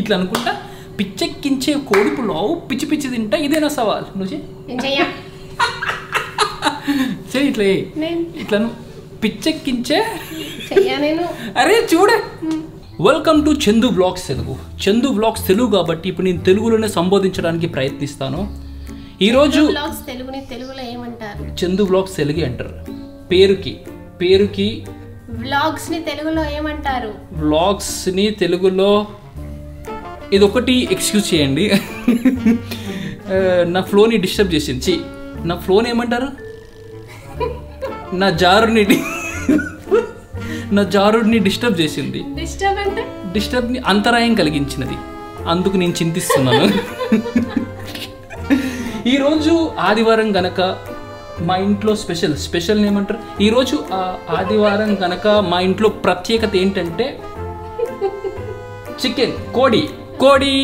ఇట్లా అనుకుంటా పిచ్చెక్కించే కోడి పులావ్ పిచ్చి పిచ్చి తింటా, ఇదేనా సవాల్? నువ్వు చెయ్యి ఇట్లా ఇట్లా పిచ్చెక్కించే. అరే చూడ, welcome to Chandu blogs Telugu. Chandu blogs Telugu కాబట్టి ఇప్పుడు నేను తెలుగులోనే సంబోధించడానికి ప్రయత్నిస్తాను. ఈరోజు తెలుగులో ఏమంటారు? చందు బ్లాగ్స్ తెలుగు అంటారు. పేరుకి వ్లాగ్స్ ని తెలుగులో ఏమంటారు? వ్లాగ్స్ ని తెలుగులో ఇదొకటి ఎక్స్క్యూజ్ చేయండి. నా ఫ్లోని డిస్టర్బ్ చేసింది. నా ఫ్లోని ఏమంటారు? నా జారుడిని డిస్టర్బ్ చేసింది. డిస్టర్బ్ని అంతరాయం కలిగించినది. అందుకు నేను చింతిస్తున్నాను. ఈరోజు ఆదివారం గనక మా ఇంట్లో స్పెషల్ ఏమంటారు? ఈరోజు ఆదివారం గనక మా ఇంట్లో ప్రత్యేకత ఏంటంటే చికెన్, కోడి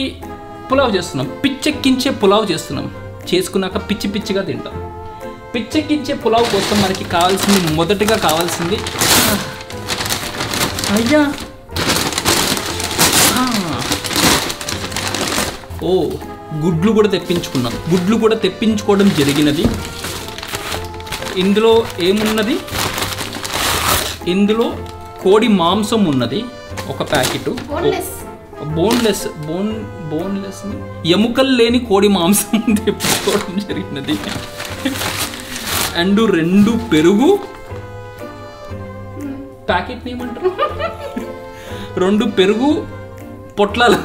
పులావ్ చేస్తున్నాం. పిచ్చెక్కించే పులావ్ చేస్తున్నాం. చేసుకున్నాక పిచ్చిగా తింటాం. పిచ్చెక్కించే పులావ్ కోసం మనకి మొదటగా కావాల్సింది అయ్యా గుడ్లు కూడా తెప్పించుకున్నాం. గుడ్లు కూడా తెప్పించుకోవడం జరిగినది. ఇందులో ఏమున్నది? ఇందులో కోడి మాంసం ఉన్నది ఒక ప్యాకెట్. బోన్లెస్ ఎముకలు లేని కోడి మాంసం తెప్పించుకోవడం జరిగినది. అండ్ 2 పెరుగు ప్యాకెట్ ఏమంటారు? 2 పెరుగు పొట్లాలు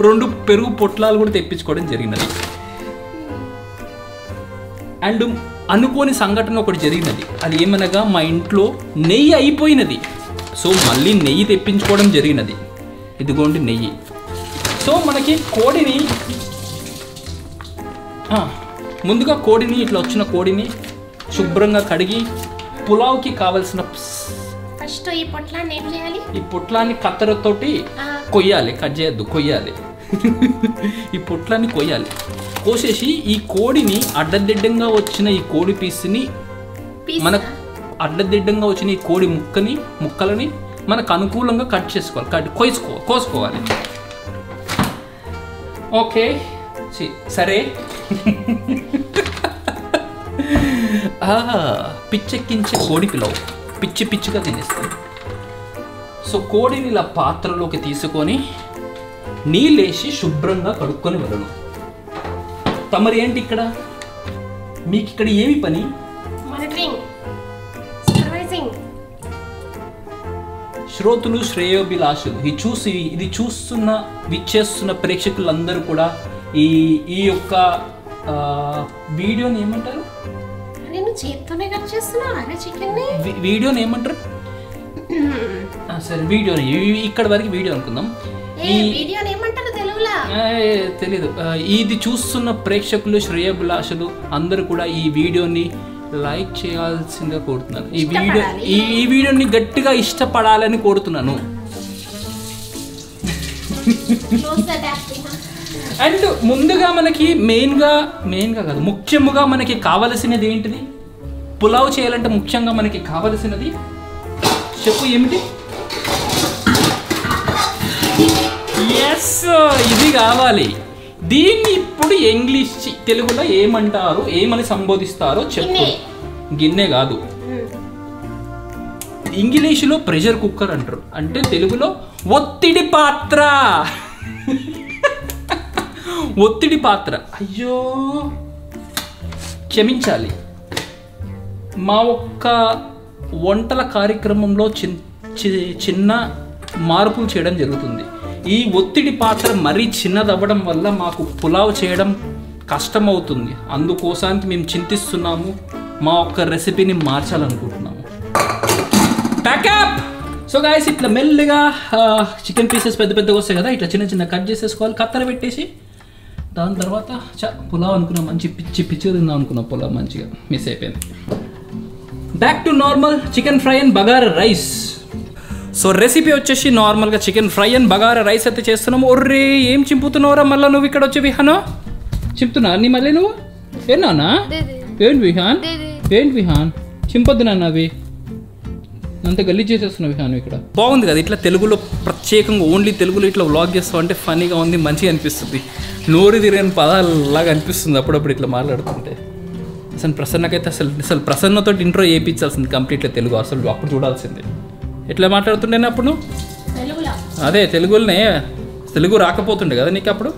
2 పెరుగు పొట్లాలు కూడా తెప్పించుకోవడం జరిగినది. అండ్ అనుకోని సంఘటన ఒకటి జరిగినది. అది ఏమనగా మా ఇంట్లో నెయ్యి అయిపోయినది. సో మళ్ళీ నెయ్యి తెప్పించుకోవడం జరిగినది. ఇదిగోండి నెయ్యి. సో మనకి కోడిని ముందుగా ఇట్లా వచ్చిన కోడిని శుభ్రంగా కడిగి పులావ్కి కావలసిన ఫస్ట్ ఈ పొట్లాన్ని కత్తెరతోటి కొయ్యాలి. కట్ చేయొద్దు, కొయ్యాలి. ఈ పొట్లాన్ని కొయ్యాలి. కోసేసి ఈ కోడిని అడ్డదిడ్డంగా వచ్చిన ఈ కోడి పీస్ని అడ్డదిడ్డంగా వచ్చిన ఈ కోడి ముక్కలని మనకు అనుకూలంగా కట్ చేసుకోవాలి. కోసుకోవాలి. ఓకే సరే. పిచ్చెక్కించే కోడి పిలవ పిచ్చిగా తినేస్తాను. సో కోడిని ఇలా పాత్రలోకి తీసుకొని నీళ్ళేసి శుభ్రంగా కడుక్కొని వెళ్ళను. తమరు ఏంటి ఇక్కడ? మీకు ఇక్కడ ఏమి పని? శ్రోతులు, శ్రేయోభిలాషులు, ఇది విచ్చేస్తున్న ప్రేక్షకులందరూ కూడా ఈ యొక్క వీడియోని ఏమంటారు? వీడియోని ఏమంటారు? సరే వీడియోని ఇక్కడ వరకు వీడియో అనుకుందాం. తెలీదు. ఇది చూస్తున్న ప్రేక్షకులు, శ్రేయోభిలాషులు అందరూ కూడా ఈ వీడియోని లైక్ చేయాల్సిందిగా కోరుతున్నాను. ఈ వీడియోని గట్టిగా ఇష్టపడాలని కోరుతున్నాను. అండ్ ముందుగా మనకి మెయిన్గా కాదు, ముఖ్యముగా మనకి కావలసినది ఏంటిది? పులావ్ చేయాలంటే ముఖ్యంగా మనకి కావలసినది చెప్పు ఏమిటి? ఎస్, ఇది కావాలి. దీన్ని ఇప్పుడు తెలుగులో ఏమంటారు, ఏమని సంబోధిస్తారో చెప్పు. గిన్నె కాదు, ఇంగ్లీషులో ప్రెషర్ కుక్కర్ అంటారు. అంటే తెలుగులో ఒత్తిడి పాత్ర. ఒత్తిడి పాత్ర. అయ్యో క్షమించాలి. మా ఒక్క వంటల కార్యక్రమంలో చిన్న మార్పులు చేయడం జరుగుతుంది. ఈ ఒత్తిడి పాత్ర మరీ చిన్నదవ్వడం వల్ల మాకు పులావ్ చేయడం కష్టమవుతుంది. అందుకోసానికి మేము చింతిస్తున్నాము. మా ఒక్క రెసిపీని మార్చాలనుకుంటున్నాము. ప్యాకప్. సో గాయస్, ఇట్లా మెల్లిగా చికెన్ పీసెస్ పెద్దగా వస్తాయి కదా, ఇట్లా చిన్న కట్ చేసేసుకోవాలి. కత్తెర పెట్టేసి దాని తర్వాత పులావ్ అనుకున్నాం. మంచి పిచ్చిగా తిందాం అనుకున్నాం. పులావ్ మంచిగా మిస్ అయిపోయింది. Back to normal chicken fry and bagara rice. So recipe వచ్చేసి నార్మల్గా chicken fry and bagara rice అయితే చేస్తున్నాము. ఒర్రే ఏం చింపుతున్నావురా మళ్ళీ నువ్వు ఇక్కడ వచ్చి? విహానో చింపుతున్నా నీ మళ్ళీ నువ్వు? ఏనా ఏంటి విహాన్? ఏంటి విహాన్ చింపొద్దు నాన్న అవి. అంతే గలీజ్ చేసేస్తున్నావు విహాను ఇక్కడ. బాగుంది కదా ఇట్లా తెలుగులో ప్రత్యేకంగా ఓన్లీ తెలుగులో ఇట్లా వ్లాగ్ చేస్తావు అంటే ఫనీగా ఉంది, మంచిగా అనిపిస్తుంది. నోరు తిరిగిన పదాలలాగా అనిపిస్తుంది అప్పుడప్పుడు ఇట్లా మాట్లాడుతుంటే. అసలు ప్రసన్నకైతే అసలు ప్రసన్నతో ఇంట్రో వేయించాల్సింది కంప్లీట్గా తెలుగు. అసలు అప్పుడు చూడాల్సిందే. ఎట్లా మాట్లాడుతుండేనే అప్పుడు నువ్వు? అదే తెలుగులోనే. తెలుగు రాకపోతుండే కదా నీకు అప్పుడు?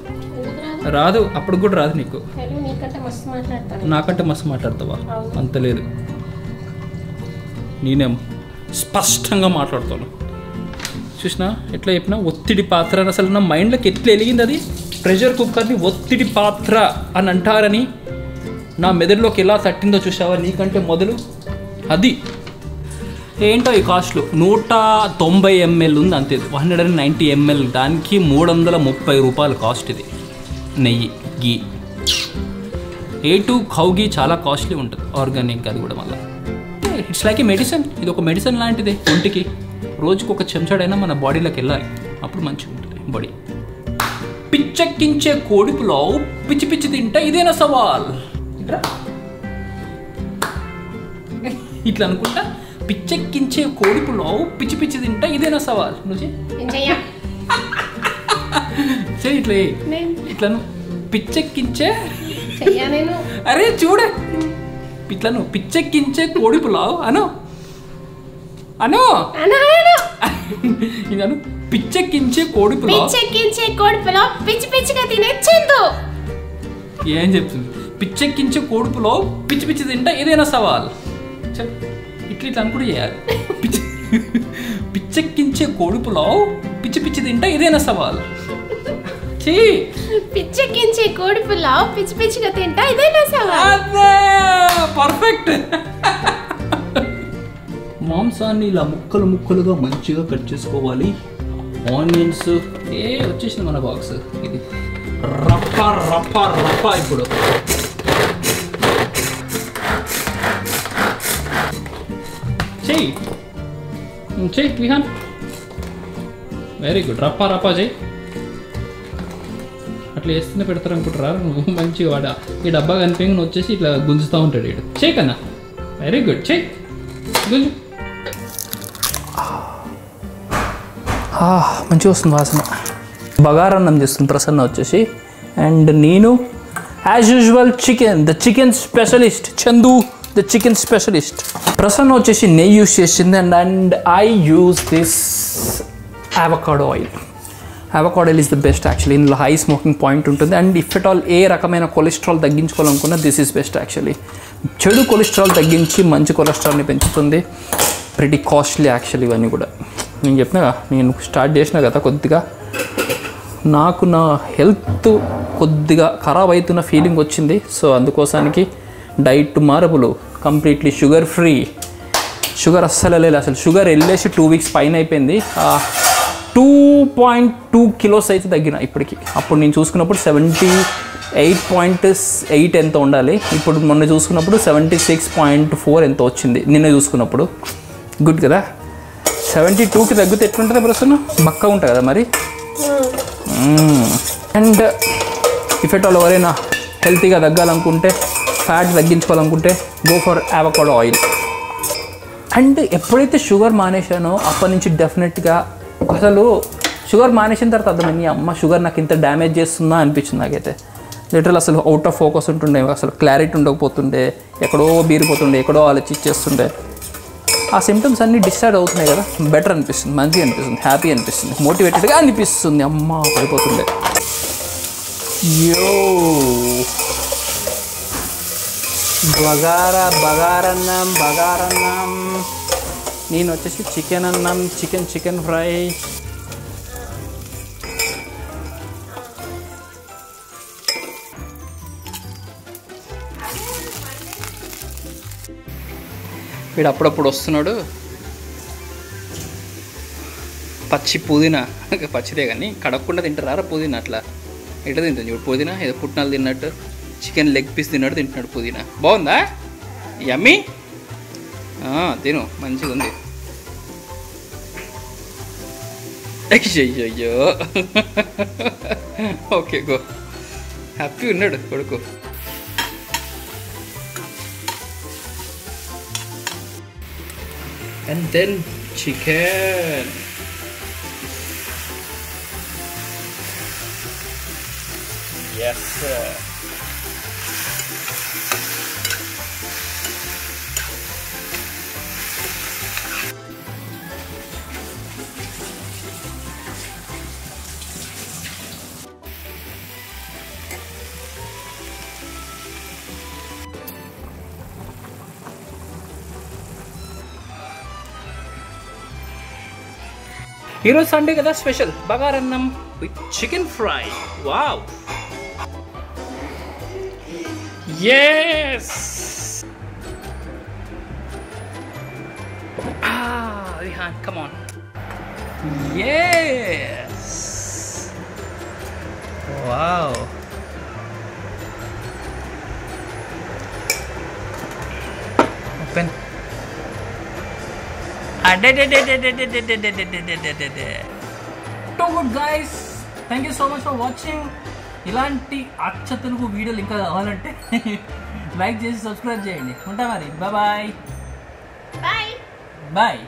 రాదు, అప్పుడు కూడా రాదు నీకు. నాకంటే మస్తు మాట్లాడతావా? అంత లేదు, నేనేం స్పష్టంగా మాట్లాడతాను. చూసినా ఎట్లా చెప్పినా ఒత్తిడి పాత్ర అని. అసలు నా మైండ్లోకి ఎట్లా వెలిగింది అది. ప్రెషర్ కుక్కర్ని ఒత్తిడి పాత్ర అని అంటారని నా మెదడులోకి ఎలా తట్టిందో చూసావా నీకంటే మొదలు. అది ఏంటో ఈ కాస్ట్లు 190 ml ఉంది అంతే, 190 ml. దానికి 330 రూపాయలు కాస్ట్. ఇది నెయ్యి, గీ. A2 కౌ గీ చాలా కాస్ట్లీ ఉంటుంది, ఆర్గానిక్. అది కూడా మళ్ళీ ఇట్స్ లైక్ ఏ మెడిసిన్. ఇది ఒక మెడిసిన్ లాంటిదే ఒంటికి. రోజుకు ఒక చెంచాడైనా మన బాడీలోకి వెళ్ళాలి, అప్పుడు మంచిగా ఉంటుంది బాడీ. పిచ్చెక్కించే కోడిపులో పిచ్చి పిచ్చి తింటే ఇదేనా సవాల్. ఇట్లా అనుకుంటా, పిచ్చెక్కించే కోడిపులో పిచ్చి పిచ్చి తింటా ఇదేనా సవాల్. నువ్వు చెయ్యి ఇట్లా. ఇట్లా పిచ్చెక్కించే, అరే చూడ, ఇట్లా పిచ్చెక్కించే కోడిపులావు అను అను ఇదను. పిచ్చెక్కించే కోడిపులావు పిచ్చి పిచ్చిగా తినేచ్చిందు. ఏం చెప్తుంది? పిచ్చెక్కించే కోడిపులో పిచ్చి పిచ్చి తింటా ఇదేనా సవాల్. ఇట్లా ఇట్లా అనుకుంటూ చేయాలి. పిచ్చెక్కించే కోడిపులో పిచ్చి పిచ్చి తింటా ఇదేనా సవాల్. పిచ్చెక్కించే కోడిపులో పిచ్చి పిచ్చిగా తింటా ఇదేనా సవాల్. పర్ఫెక్ట్. మాంసాన్ని ఇలా ముక్కలు ముక్కలుగా మంచిగా కట్ చేసుకోవాలి. ఆనియన్స్ వచ్చేసింది మన బాక్స్. ఇది రప్ప రప్ప రప్ప. ఇప్పుడు చెయ్యి విహాన్. Very good. రప్పా రప్పా చెయ్యి. అట్లా వేస్తూనే పెడతారు అనుకుంటారా నువ్వు? మంచిగా వాడ ఈ డబ్బా కనిపించి నువ్వు వచ్చేసి ఇట్లా గుంజుతూ ఉంటాడు వీడు. చెయ్యి కన్నా. Very good. చెయ్యి గుంజు. మంచిగా వస్తుంది వాసన. బగారన్నం చేస్తుంది ప్రసన్న వచ్చేసి. అండ్ నేను as usual the chicken specialist Chandu, the chicken specialist. Prasanna వచ్చేసి నెయ్యి యూస్ చేసింది. And I use this avocado oil. Avocado oil is the best actually. ఇందులో హై స్మోకింగ్ పాయింట్ ఉంటుంది. అండ్ ఇఫ్ ఎట్ ఆల్ ఏ రకమైన కొలెస్ట్రాల్ తగ్గించుకోవాలనుకున్నా దిస్ ఈస్ బెస్ట్ యాక్చువల్లీ. చెడు cholesterol తగ్గించి మంచి కొలెస్ట్రాల్ని పెంచుతుంది. ప్రిటీ కాస్ట్లీ యాక్చువల్లీ ఇవన్నీ కూడా. నేను చెప్పినా, నేను స్టార్ట్ చేసిన కదా కొద్దిగా నాకు నా హెల్త్ కొద్దిగా ఖరాబ్ అవుతున్న ఫీలింగ్ వచ్చింది. సో అందుకోసానికి డైట్ మార్పులు, కంప్లీట్లీ షుగర్ ఫ్రీ. షుగర్ అస్సలు లేదు. అసలు షుగర్ వెళ్ళేసి 2 weeks పైన అయిపోయింది. 2.2 kilos అయితే తగ్గిన ఇప్పటికి. అప్పుడు నేను చూసుకున్నప్పుడు 78.8 ఎంత ఉండాలి. ఇప్పుడు మొన్న చూసుకున్నప్పుడు 76.4 ఎంత వచ్చింది నిన్న చూసుకున్నప్పుడు. గుడ్ కదా. 72కి తగ్గితే ఎట్లుంటుంది ప్రశ్న? బక్క ఉంటుంది కదా మరి. అండ్ ఇఫ్ ఎట్ ఆల్ ఎవరైనా హెల్తీగా తగ్గాలనుకుంటే, ఫ్యాట్ తగ్గించుకోవాలనుకుంటే go for avocado oil. And ఎప్పుడైతే షుగర్ మానేశానో అప్పటి నుంచి డెఫినెట్గా అసలు షుగర్ మానేసిన తర్వాత అర్థమైంది, అమ్మ షుగర్ నాకు ఇంత డ్యామేజ్ చేస్తుందా అనిపించింది నాకైతే. లిటరల్ అసలు అవుట్ ఆఫ్ ఫోకస్ ఉంటుండే, అసలు క్లారిటీ ఉండకపోతుండే, ఎక్కడో బీరిపోతుండే, ఎక్కడో ఆలోచించేస్తుండే. ఆ సిమ్టమ్స్ అన్నీ డిస్టర్బ్ అవుతున్నాయి కదా. బెటర్ అనిపిస్తుంది, మంచిగా అనిపిస్తుంది, హ్యాపీ అనిపిస్తుంది, మోటివేటెడ్గా అనిపిస్తుంది. అమ్మ పడిపోతుండే. యో బగారన్నం. నేను వచ్చేసి చికెన్ అన్నం, చికెన్ ఫ్రై. వీడు అప్పుడప్పుడు వస్తున్నాడు. పచ్చి పుదీనా, పచ్చిదే కానీ కడగకుండా తింటారా పుదీనా? అట్లా ఎట్లా తింటుంది ఇప్పుడు పుదీనా? ఏదో పుట్నాలు తిన్నట్టు, చికెన్ లెగ్ పీస్ తిన్నట్టు తింటున్నాడు పుదీనా. బాగుందా? యమ్మీ. తిను, మంచిగా ఉంది. అయ్యో ఓకే గో. హ్యాపీ ఉన్నాడు కొడుకు. And then chicken. Yes sir. ఈరోజు సండే కదా, స్పెషల్ బగారన్నం with chicken fry. Wow, yes. Rihan, come on. Yes, wow. Open. Too good guys, thank you so much for watching. ఇలాంటి అచ్చ తెలుగు వీడియోలు ఇంకా కావాలంటే లైక్ చేసి సబ్స్క్రైబ్ చేయండి. ఉంటా మరి, బాయ్ బాయ్. బాయ్.